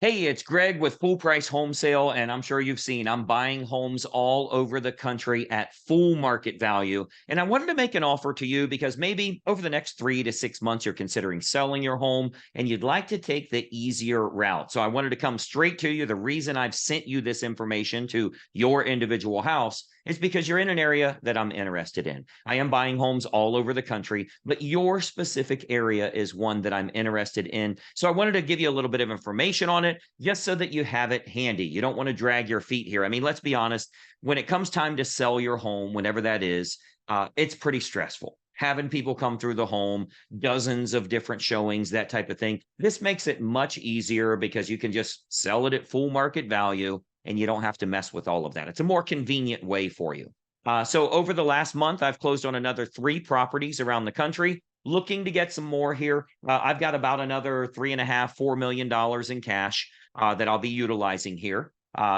Hey, it's Greg with Full Price Home Sale, and I'm sure you've seen I'm buying homes all over the country at full market value. And I wanted to make an offer to you because maybe over the next 3 to 6 months, you're considering selling your home and you'd like to take the easier route. So I wanted to come straight to you. The reason I've sent you this information to your individual house is because you're in an area that I'm interested in. I am buying homes all over the country, but your specific area is one that I'm interested in. So I wanted to give you a little bit of information on it just so that you have it handy. You don't want to drag your feet here. I mean, let's be honest, when it comes time to sell your home, whenever that is, it's pretty stressful. Having people come through the home, dozens of different showings, that type of thing. This makes it much easier because you can just sell it at full market value and you don't have to mess with all of that. It's a more convenient way for you. So over the last month, I've closed on another 3 properties around the country. Looking to get some more here. I've got about another $3.5–4 million in cash that I'll be utilizing here.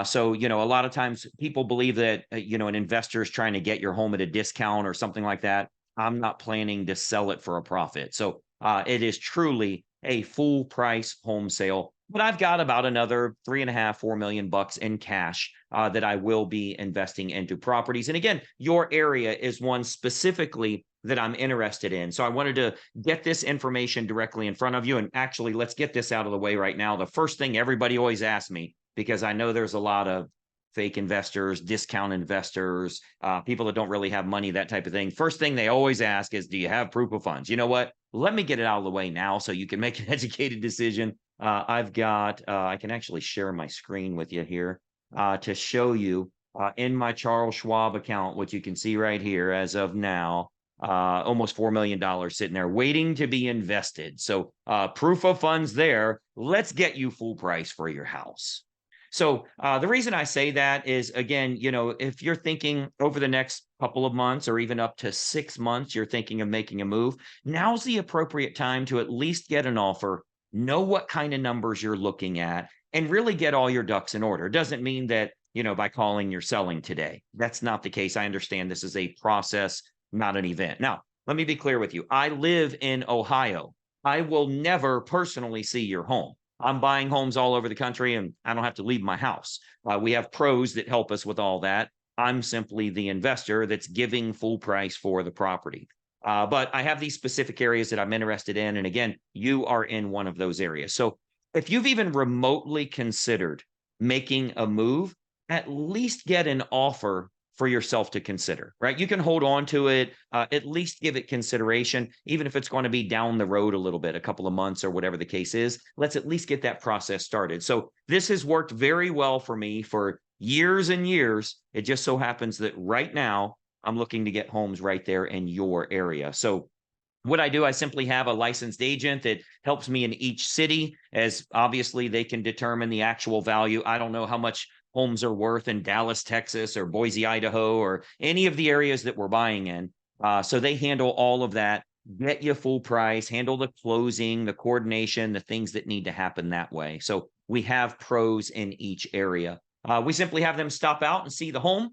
So, a lot of times people believe that, an investor is trying to get your home at a discount or something like that. I'm not planning to sell it for a profit. So it is truly a full price home sale. But I've got about another 3.5–4 million bucks in cash that I will be investing into properties. And again, your area is one specifically that I'm interested in. So I wanted to get this information directly in front of you. And actually, let's get this out of the way right now. The first thing everybody always asks me, because I know there's a lot of fake investors, discount investors, people that don't really have money, that type of thing. First thing they always ask is, do you have proof of funds? You know what? Let me get it out of the way now so you can make an educated decision. I can actually share my screen with you here to show you in my Charles Schwab account, what you can see right here as of now, almost $4 million sitting there waiting to be invested. So proof of funds there. Let's get you full price for your house. So the reason I say that is, again, if you're thinking over the next couple of months or even up to 6 months, you're thinking of making a move, now's the appropriate time to at least get an offer, know what kind of numbers you're looking at, and really get all your ducks in order. It doesn't mean that, by calling you're selling today. That's not the case. I understand this is a process, not an event. Now, let me be clear with you. I live in Ohio. I will never personally see your home. I'm buying homes all over the country and I don't have to leave my house. We have pros that help us with all that. I'm simply the investor that's giving full price for the property. But I have these specific areas that I'm interested in. And again, you are in one of those areas. So if you've even remotely considered making a move, at least get an offer for yourself to consider, right? You can hold on to it, at least give it consideration, even if it's going to be down the road a little bit, a couple of months or whatever the case is. Let's at least get that process started. So this has worked very well for me for years and years. It just so happens that right now I'm looking to get homes right there in your area. So what I do, I simply have a licensed agent that helps me in each city, as obviously they can determine the actual value. I don't know how much homes are worth in Dallas, Texas, or Boise, Idaho, or any of the areas that we're buying in. So they handle all of that, get you full price, handle the closing, the coordination, the things that need to happen that way. So we have pros in each area. We simply have them stop out and see the home.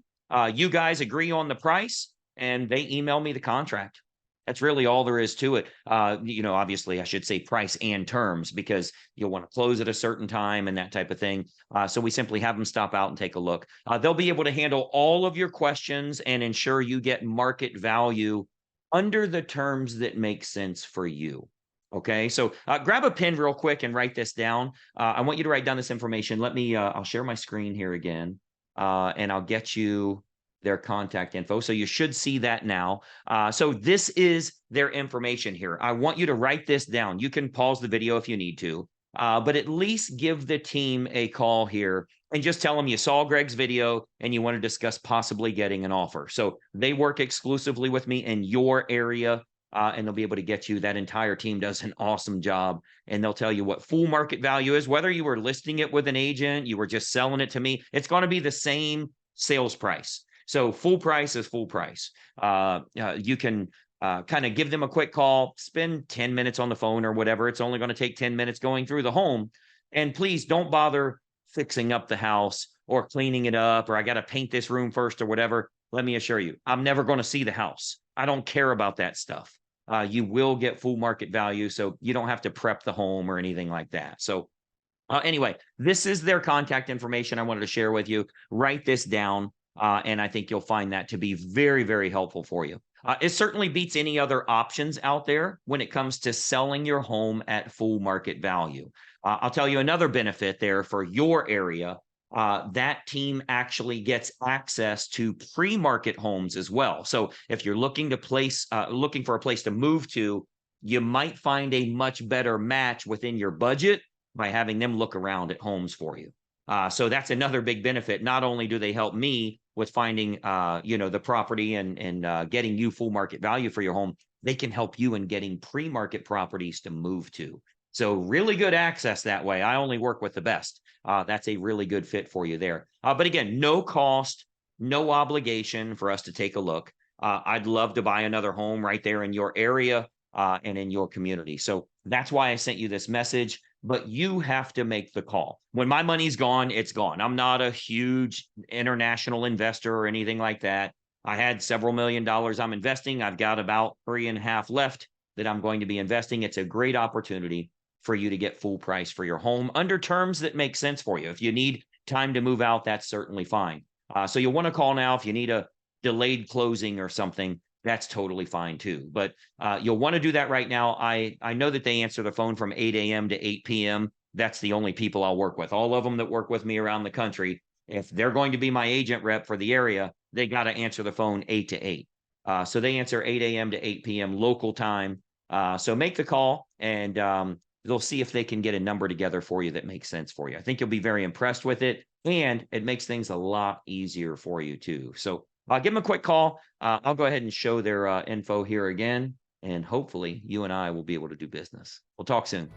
You guys agree on the price, and they email me the contract. That's really all there is to it. Obviously, I should say price and terms because you'll want to close at a certain time and that type of thing. So we simply have them stop out and take a look. They'll be able to handle all of your questions and ensure you get market value under the terms that make sense for you. Okay, so grab a pen real quick and write this down. I want you to write down this information. I'll share my screen here again, and I'll get you their contact info. So you should see that now. So this is their information here. I want you to write this down. You can pause the video if you need to, but at least give the team a call here and just tell them you saw Greg's video and you want to discuss possibly getting an offer. So they work exclusively with me in your area. And they'll be able to get you. That entire team does an awesome job, and they'll tell you what full market value is. Whether you were listing it with an agent, you were just selling it to me, it's going to be the same sales price. So full price is full price. You can kind of give them a quick call, spend 10 minutes on the phone or whatever. It's only going to take 10 minutes going through the home. And please don't bother fixing up the house or cleaning it up, or I got to paint this room first or whatever. Let me assure you, I'm never going to see the house. I don't care about that stuff. You will get full market value, so you don't have to prep the home or anything like that. So Anyway, this is their contact information I wanted to share with you. Write this down, and I think you'll find that to be very, very helpful for you. It certainly beats any other options out there when it comes to selling your home at full market value. I'll tell you another benefit there for your area. That team actually gets access to pre-market homes as well. So if you're looking for a place to move to, you might find a much better match within your budget by having them look around at homes for you. So that's another big benefit. Not only do they help me with finding, the property and getting you full market value for your home, they can help you in getting pre-market properties to move to. So really good access that way. I only work with the best. That's a really good fit for you there. But again, no cost, no obligation for us to take a look. I'd love to buy another home right there in your area and in your community. So that's why I sent you this message. But you have to make the call. When my money's gone, it's gone. I'm not a huge international investor or anything like that. I had several $1,000,000 I'm investing. I've got about 3.5 left that I'm going to be investing. It's a great opportunity for you to get full price for your home under terms that make sense for you. If you need time to move out, that's certainly fine. So you'll want to call now if you need a delayed closing or something. That's totally fine too. But you'll want to do that right now. I know that they answer the phone from 8 a.m. to 8 p.m. That's the only people I'll work with. All of them that work with me around the country, if they're going to be my agent rep for the area, they got to answer the phone 8 to 8. So they answer 8 a.m. to 8 p.m. local time. So make the call and they'll see if they can get a number together for you that makes sense for you. I think you'll be very impressed with it, and it makes things a lot easier for you too. So give them a quick call. I'll go ahead and show their info here again, and hopefully you and I will be able to do business. We'll talk soon.